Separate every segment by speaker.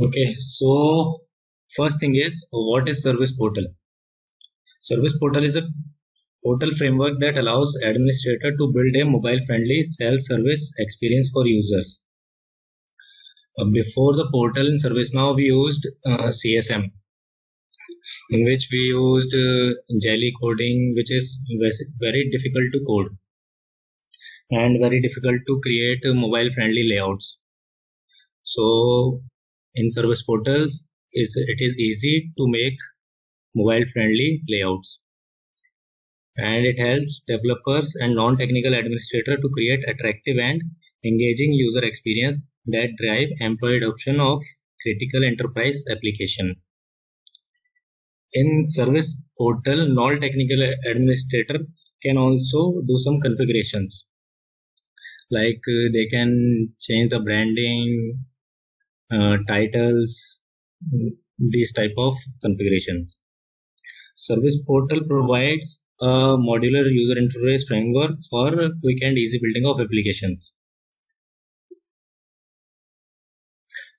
Speaker 1: Okay, so first thing is, what is service portal? Service portal is a portal framework that allows administrator to build a mobile-friendly self-service experience for users. Before the portal in ServiceNow, we used CSM, in which we used Jelly coding, which is very difficult to code and very difficult to create mobile-friendly layouts. So in service portals, it is easy to make mobile-friendly layouts, and it helps developers and non-technical administrators to create attractive and engaging user experience that drive employee adoption of critical enterprise application. In service portal, non-technical administrator can also do some configurations, like they can change the branding, titles, these type of configurations. Service portal provides a modular user interface framework for quick and easy building of applications.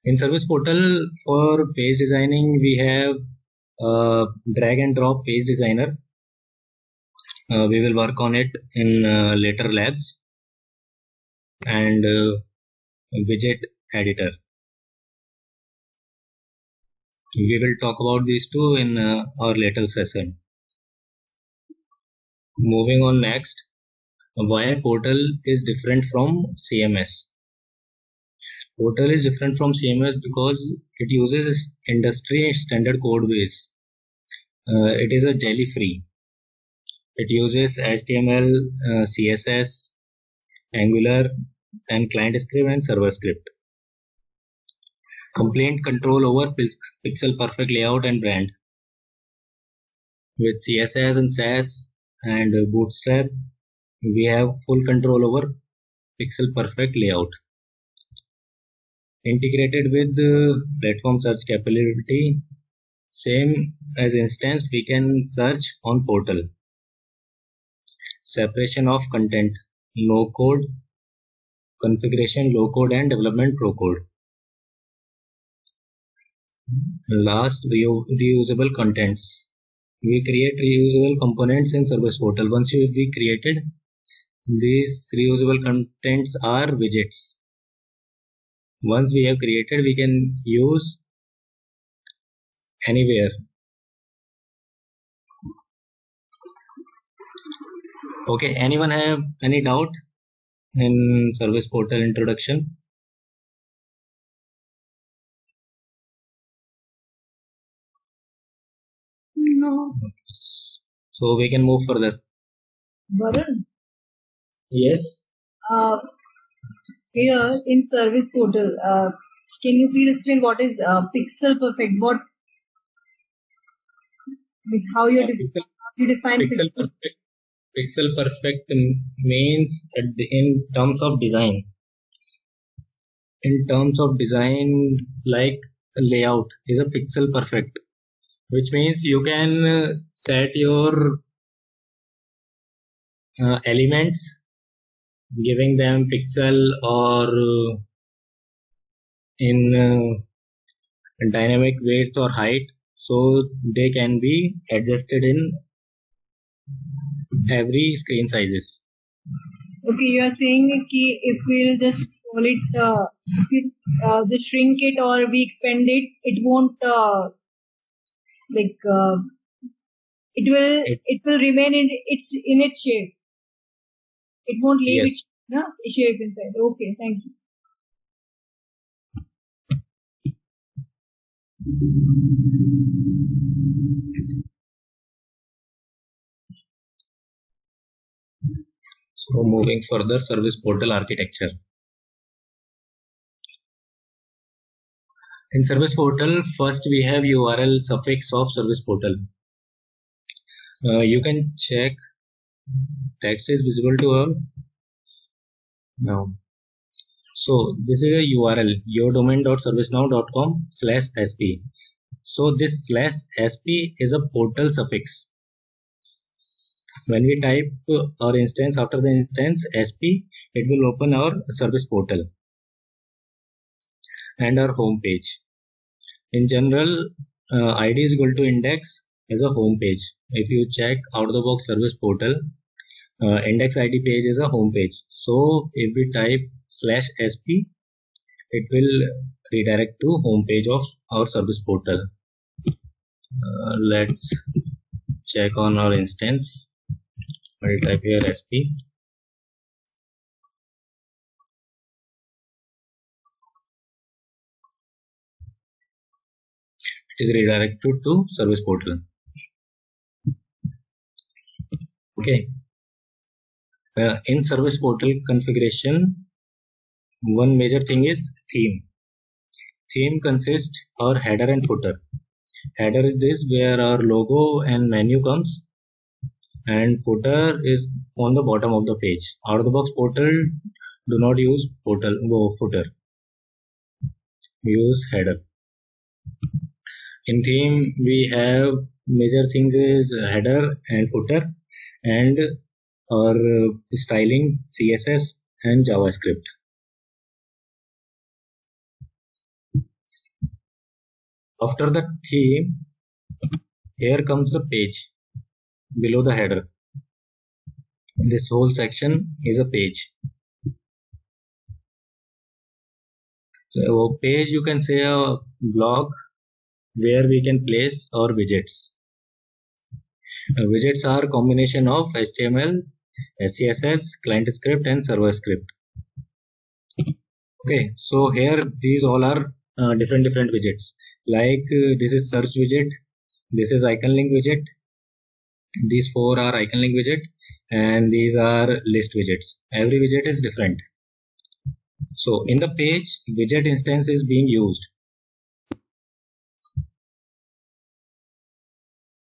Speaker 1: In service portal, for page designing, we have drag and drop page designer. We will work on it in later labs, and widget editor. We will talk about these two in our later session. Moving on next, why portal is different from CMS. Portal is different from CMS because it uses industry standard code base. It is a jelly free. It uses HTML, CSS, Angular, and client script and server script. Complete control over pixel perfect layout and brand. With CSS and SAS and Bootstrap, we have full control over pixel perfect layout. Integrated with platform search capability, same as instance, we can search on portal. Separation of content, no code, configuration, low code, and development pro code. Last, reusable contents. We create reusable components in service portal. Once we created, these reusable contents are widgets. Once we have created, we can use anywhere. Okay, anyone have any doubt in service portal introduction?
Speaker 2: No.
Speaker 1: So we can move further.
Speaker 2: Varun,
Speaker 1: Yes.
Speaker 2: Here in service portal, can you please explain what is pixel perfect? What is how you define
Speaker 1: Pixel
Speaker 2: pixel?
Speaker 1: perfect. Pixel perfect means in terms of design. In terms of design, like layout is a pixel perfect, which means you can set your elements, giving them pixel or in dynamic weights or height, so they can be adjusted in every screen sizes.
Speaker 2: Okay, you are saying if we'll just call it, if we just shrink it or we expand it, it won't it will remain in its shape. It won't leave
Speaker 1: Yes.
Speaker 2: its shape inside. Okay, thank you.
Speaker 1: So moving further, service portal architecture. In service portal, first we have URL suffix of service portal. You can check text is visible to all now. So this is a URL, yourdomain.servicenow.com/sp. So this /sp is a portal suffix. When we type our instance after the instance sp, it will open our service portal. and our home page. In general, ID is equal to index as a home page. If you check out-of-the-box service portal, index ID page is a home page. So if we type /sp, it will redirect to home page of our service portal. Let's check on our instance. I'll type here sp. It is redirected to service portal. Okay. In service portal configuration, one major thing is theme. Theme consists our header and footer. Header is this where our logo and menu comes, and footer is on the bottom of the page. Out of the box portal do not use footer. We use header. In theme we have major things is header and footer, and our styling CSS and JavaScript. After the theme, here comes the page below the header. This whole section is a page. So page, you can say a blog where we can place our widgets. Widgets are a combination of HTML, CSS, client script and server script. Okay, so here these all are different widgets. Like this is search widget, this is icon link widget, these four are icon link widget, and these are list widgets. Every widget is different. So in the page, widget instance is being used.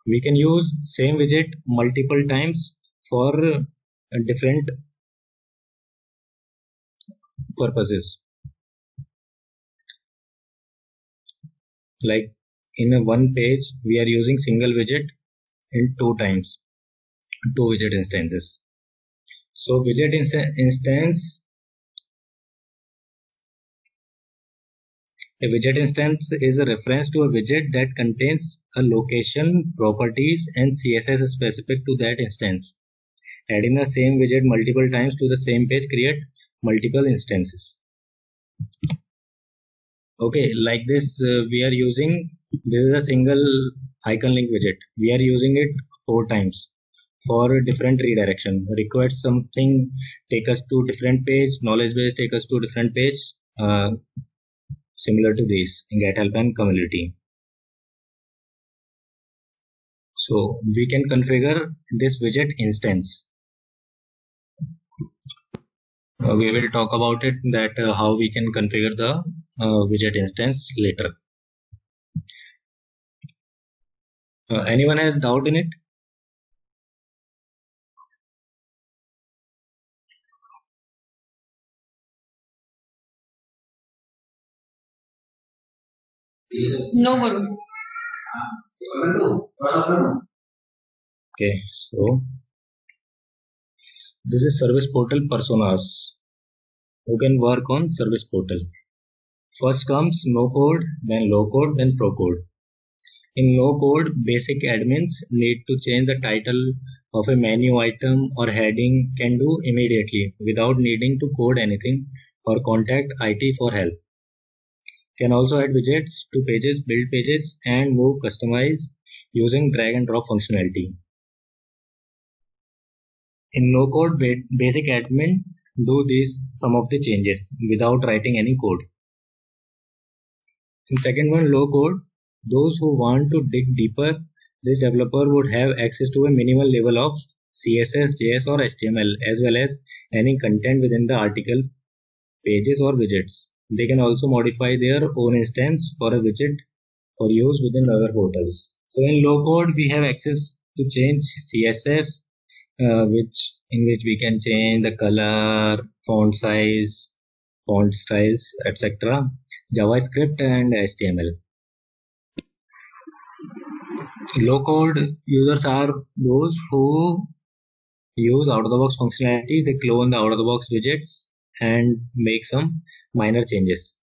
Speaker 1: We can use same widget multiple times for different purposes. Like in a one page, we are using single widget in two times, two widget instances. So widget instance, a widget instance is a reference to a widget that contains a location, properties and CSS specific to that instance. Adding the same widget multiple times to the same page create multiple instances. Okay, like this we are using, this is a single icon link widget. We are using it 4 times for different redirection. Required something take us to different page, knowledge base take us to different page, similar to this in get help and community. So we can configure this widget instance. We will talk about it, that how we can configure the widget instance later. Anyone has doubt in it?
Speaker 2: No, Varun.
Speaker 1: Okay, so this is service portal personas who can work on service portal. First comes no code, then low code, then pro code. In no code, basic admins need to change the title of a menu item or heading can do immediately without needing to code anything or contact IT for help. Can also add widgets to pages, build pages and move customize using drag and drop functionality. In no code, basic admin do some of the changes without writing any code. In second one, low code, those who want to dig deeper, this developer would have access to a minimal level of CSS, JS or HTML as well as any content within the article, pages or widgets. They can also modify their own instance for a widget for use within other portals. So in low code, we have access to change CSS, in which we can change the color, font size, font styles, etc. JavaScript and HTML. Low code users are those who use out of the box functionality. They clone the out of the box widgets and make some minor changes.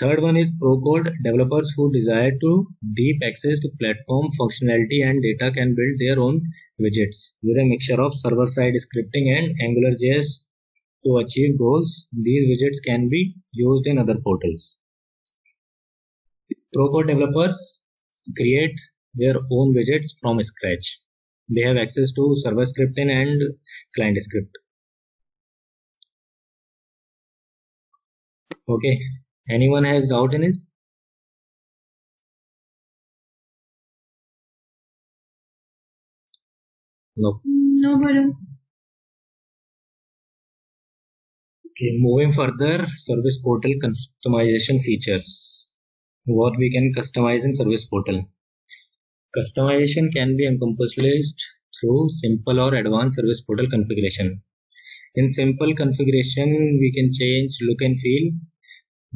Speaker 1: Third one is pro-code. Developers who desire to deep access to platform functionality and data can build their own widgets with a mixture of server-side scripting and AngularJS to achieve goals. These widgets can be used in other portals. Pro-code developers create their own widgets from scratch. They have access to server scripting and client script. Okay. Anyone has doubt in it? No.
Speaker 2: No, Bharat.
Speaker 1: Okay, moving further, service portal customization features. What we can customize in service portal. Customization can be accomplished through simple or advanced service portal configuration. In simple configuration, we can change look and feel.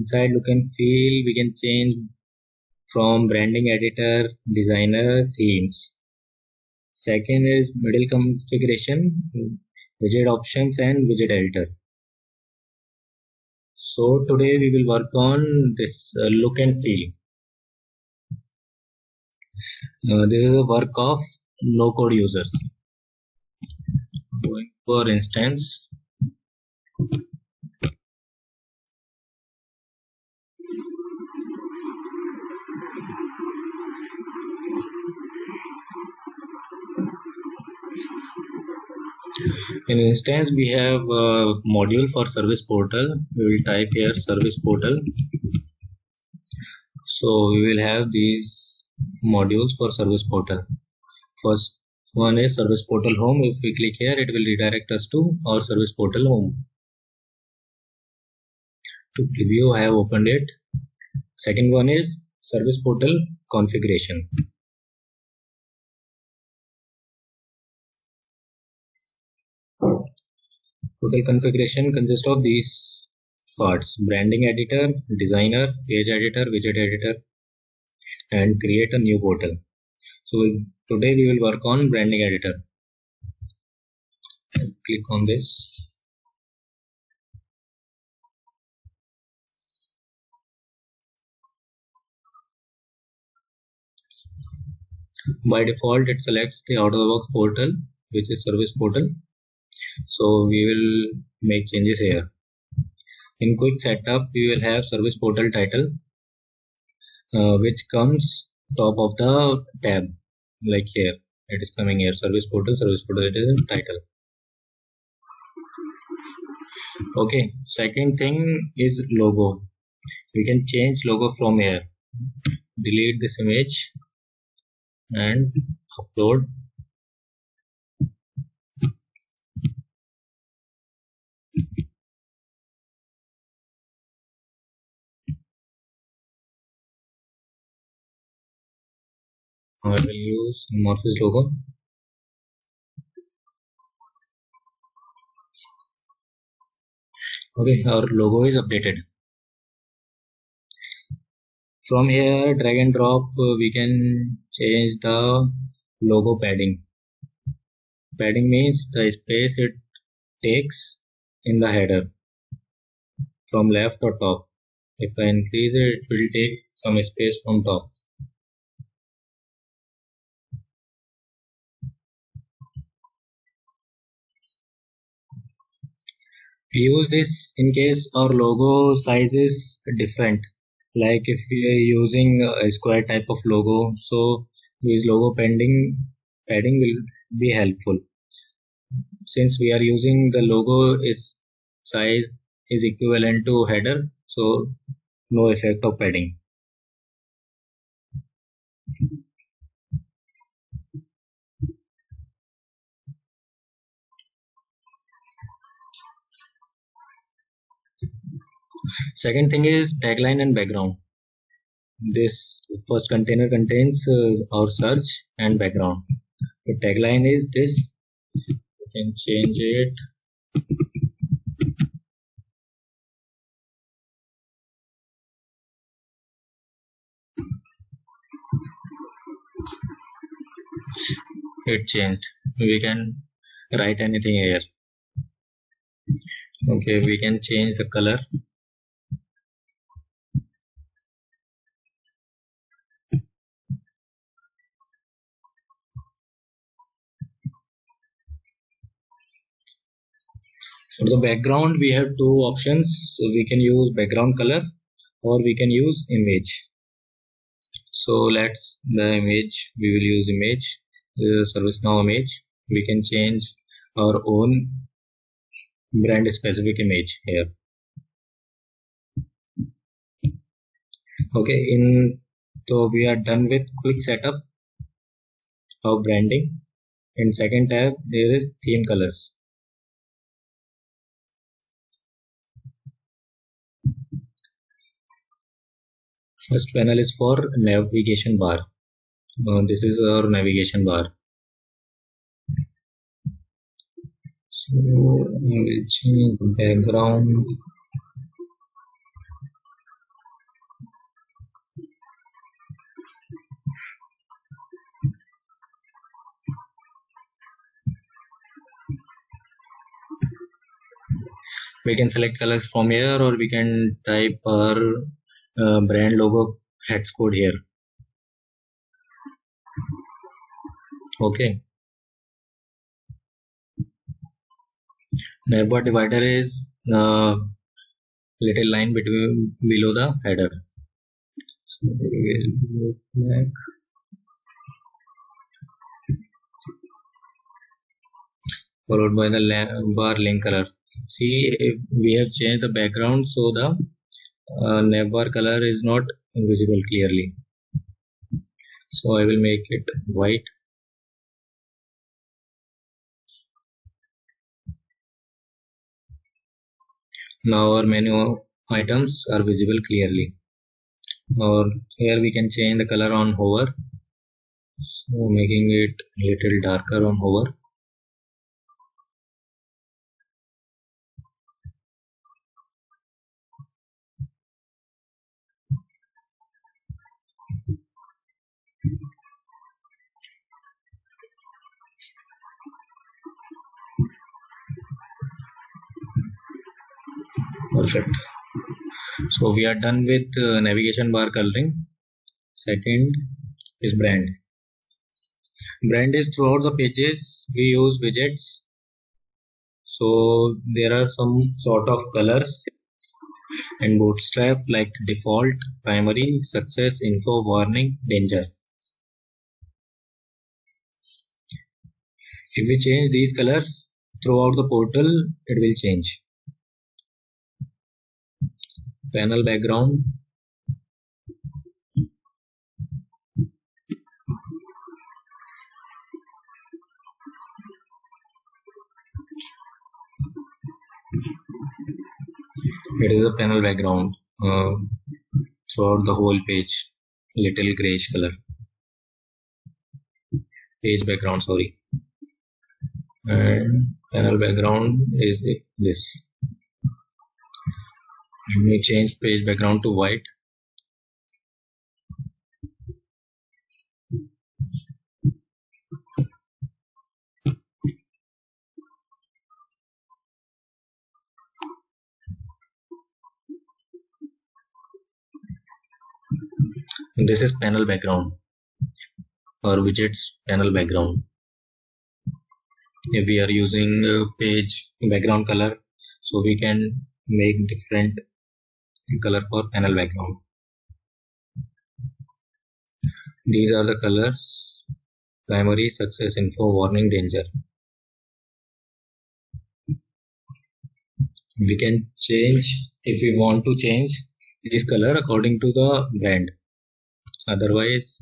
Speaker 1: Inside look and feel, we can change from branding editor, designer, themes. Second is middle configuration, widget options and widget editor. So today we will work on this look and feel. This is a work of no-code users. Going for instance, in instance we have a module for service portal. We will type here service portal. So we will have these modules for service portal. First one is service portal home. If we click here, it will redirect us to our service portal home. To preview, I have opened it. Second one is service portal configuration. Total configuration consists of these parts: branding editor, designer, page editor, widget editor, and create a new portal. So today we will work on branding editor. Click on this. By default, it selects the out-of-the-box portal, which is service portal. So we will make changes here. In quick setup, we will have service portal title, which comes top of the tab, like here. It is coming here, service portal, it is in title. Okay, second thing is logo. We can change logo from here. Delete this image and upload. I will use Morpheus logo. Okay, our logo is updated. From here, drag and drop, we can change the logo padding. Padding means the space it takes in the header from left or top. If I increase it, it will take some space from top. We use this in case our logo size is different. Like if we are using a square type of logo, so this logo padding will be helpful. Since we are using the logo is size is equivalent to header, so no effect of padding. Second thing is tagline and background. This first container contains our search and background. The tagline is this. You can change it. It changed. We can write anything here. Okay, we can change the color. For the background, we have two options. So we can use background color or we can use image. So let's the image, we will use image, ServiceNow image. We can change our own brand specific image here. Okay, so we are done with quick setup of branding. In second tab, there is theme colors. First panel is for navigation bar. This is our navigation bar. So we will change the background. We can select colors from here or we can type our brand logo hex code here. Okay. Navbar divider is little line below the header. So we will go back. Followed by the bar link color. See, if we have changed the background, so the navbar color is not visible clearly. So I will make it white. Now our menu items are visible clearly. Or here we can change the color on hover. So making it little darker on hover. Perfect. So we are done with navigation bar coloring. Second is brand. Brand is throughout the pages we use widgets. So there are some sort of colors and bootstrap like default, primary, success, info, warning, danger. If we change these colors throughout the portal, it will change. Panel background. It is a panel background throughout the whole page, little grayish color. Page background, sorry. And panel background is this. Let me change page background to white. And this is panel background or widgets panel background. If we are using page background color, so we can make different color for panel background. These are the colors: primary, success, info, warning, danger. We can change if we want to change this color according to the brand. Otherwise,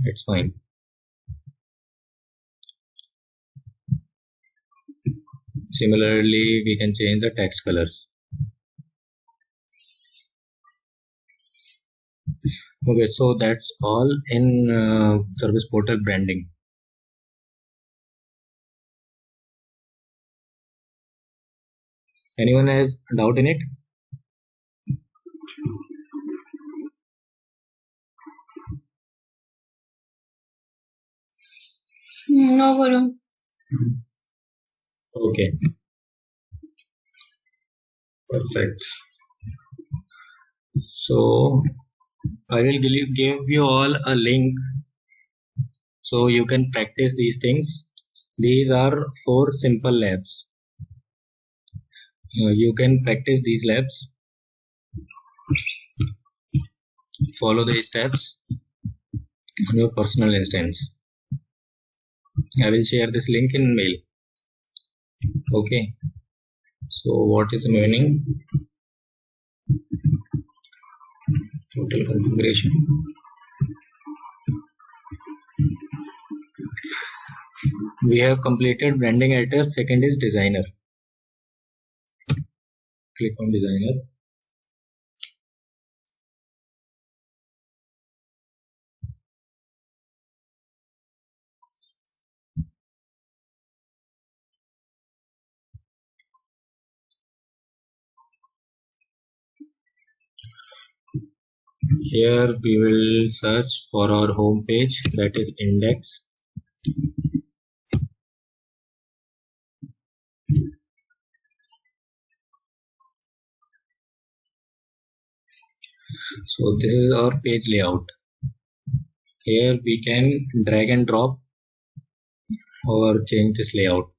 Speaker 1: it's fine. Similarly, we can change the text colors. Okay, so that's all in service portal branding. Anyone has doubt in it?
Speaker 2: No, Varun.
Speaker 1: Okay. Perfect. So I will give you all a link so you can practice these things. These are 4 simple labs. You can practice these labs. Follow the steps on your personal instance. I will share this link in mail. Okay. So what is the meaning? Total configuration. We have completed branding editor. Second is designer. Click on designer. Here we will search for our home page, that is index. So this is our page layout. Here we can drag and drop or change this layout.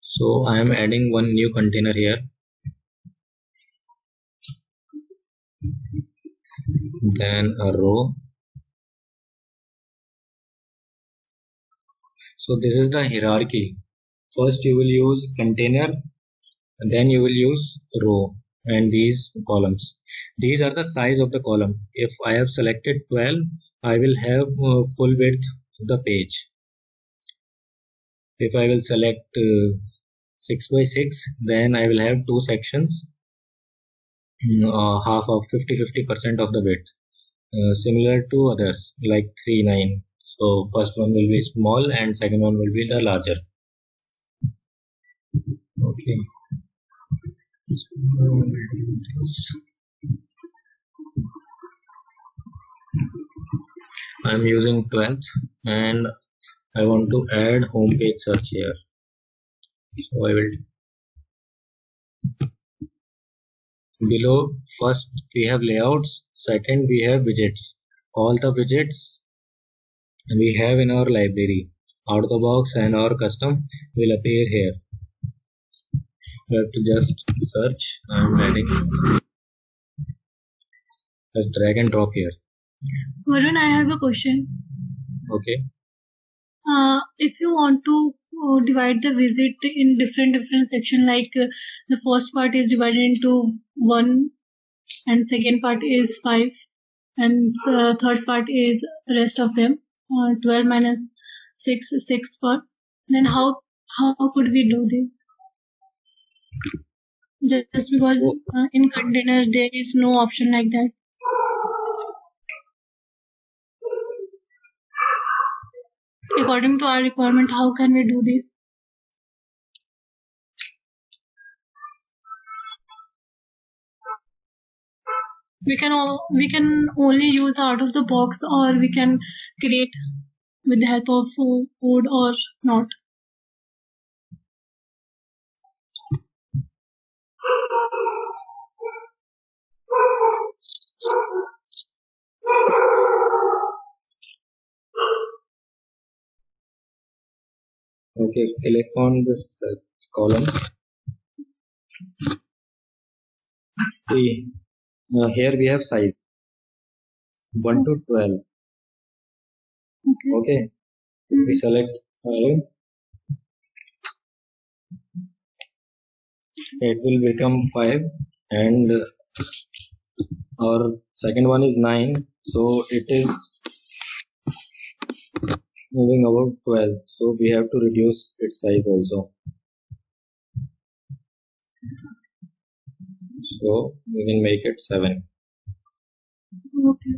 Speaker 1: So I am adding one new container here. Then a row. So this is the hierarchy. First you will use container, and then you will use row and these columns. These are the size of the column. If I have selected 12, I will have full width of the page. If I will select 6 by 6, then I will have two sections, half of 50% of the width, similar to others like 3 9. So first one will be small and second one will be the larger. Okay. I am using 12th and I want to add home page search here. So I will below, first we have layouts, second we have widgets. All the widgets we have in our library, out of the box and our custom will appear here. You have to just search. I am adding. Just drag and drop here.
Speaker 2: Varun, I have a question.
Speaker 1: Okay.
Speaker 2: If you want to divide the visit in different section, like the first part is divided into 1 and second part is 5 and third part is rest of them, 12 minus 6 part, then how could we do this? Just because in container there is no option like that. According to our requirement, how can we do this? We can only use the out of the box, or we can create with the help of code or not.
Speaker 1: Okay, click on this column. See, here we have size 1 to 12. Okay. We select 5. It will become 5 and our second one is 9, so it is moving about 12, so we have to reduce its size also. So we can make it 7.
Speaker 2: Okay.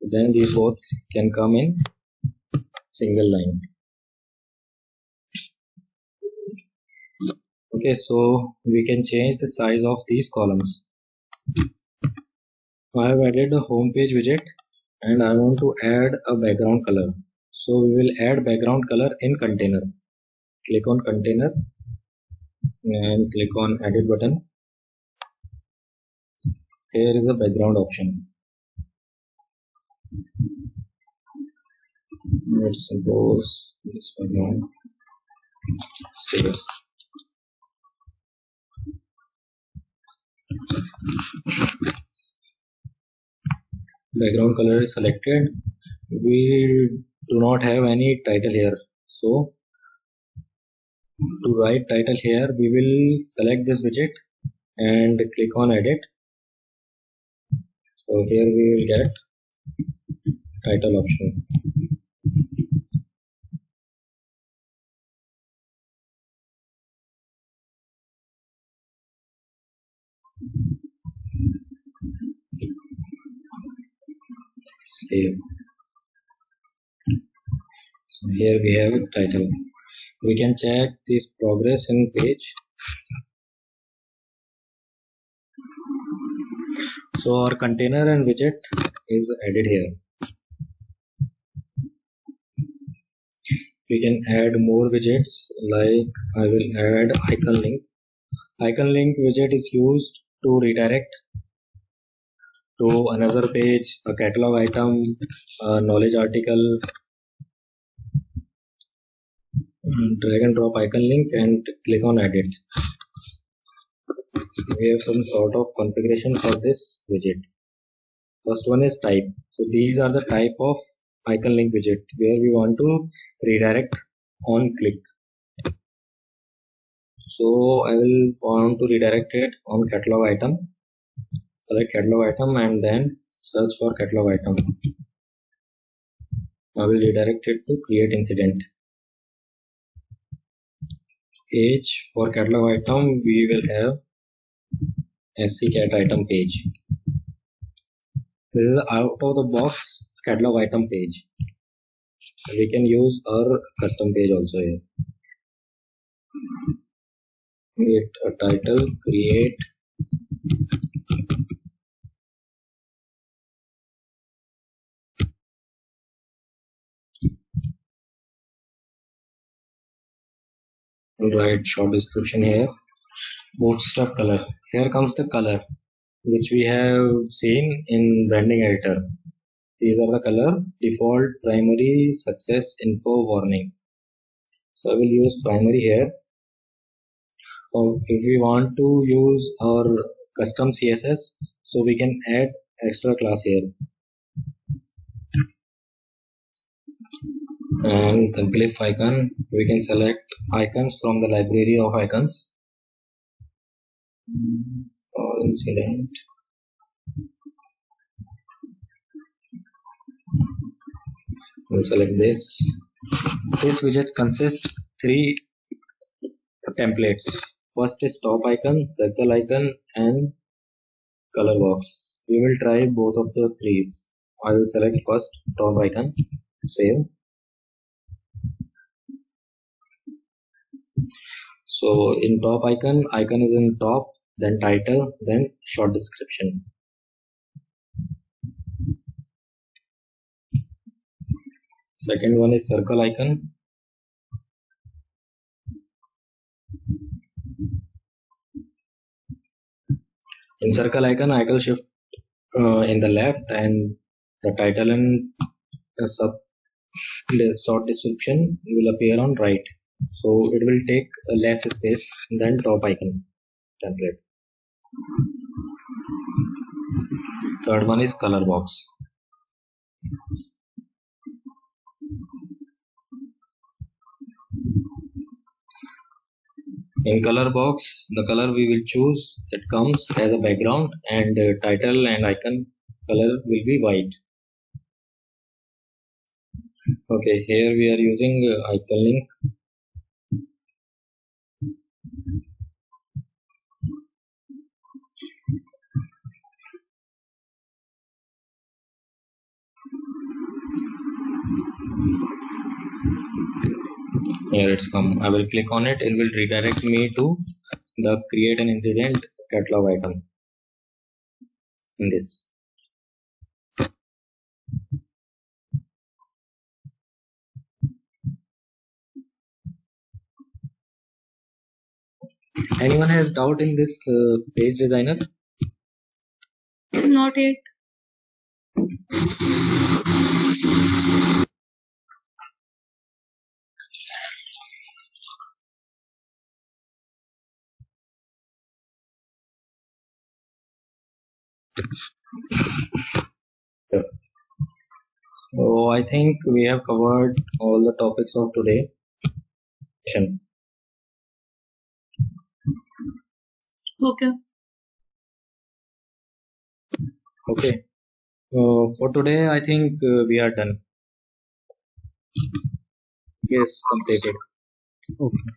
Speaker 1: Then these both can come in single line. Okay, so we can change the size of these columns. I have added a home page widget and I want to add a background color. So we will add background color in container. Click on container and click on edit button. Here is a background option. Let's suppose this background. Save. Background color is selected. We do not have any title here, so to write title here we will select this widget and click on edit. So here we will get title option. Save. So here we have a title. We can check this progress in page. So our container and widget is added here. We can add more widgets, like I will add icon link. Icon link widget is used to redirect to another page, a catalog item, a knowledge article. Drag and drop icon link and click on edit. We have some sort of configuration for this widget. First one is type. So these are the type of icon link widget where we want to redirect on click. So I will want to redirect it on catalog item. Select catalog item and then search for catalog item. I will redirect it to create incident. Page for catalog item we will have sccat item page. This is out of the box catalog item page. We can use our custom page also here. Create a title, create and write short description here. Bootstrap color. Here comes the color which we have seen in branding editor. These are the color: default, primary, success, info, warning. So I will use primary here. If we want to use our custom CSS, so we can add extra class here. And the glyph icon, we can select icons from the library of icons. For incident, we'll select this. This widget consists 3 templates. First is top icon, circle icon, and color box. We will try both of the threes. I will select first top icon, save. So in top icon, icon is in top, then title, then short description. Second one is circle icon. In circle icon, icon shift in the left, and the title and the short description will appear on right. So it will take less space than top icon template. Third one is color box. In color box, the color we will choose, it comes as a background, and title and icon color will be white. Okay, here we are using icon link. Here it's come. I will click on it. It will redirect me to the create an incident catalog item in this. Anyone has doubt in this page designer?
Speaker 2: Not yet.
Speaker 1: So I think we have covered all the topics of today session.
Speaker 2: Okay.
Speaker 1: Okay. For today, I think we are done. Yes, completed.
Speaker 3: Okay.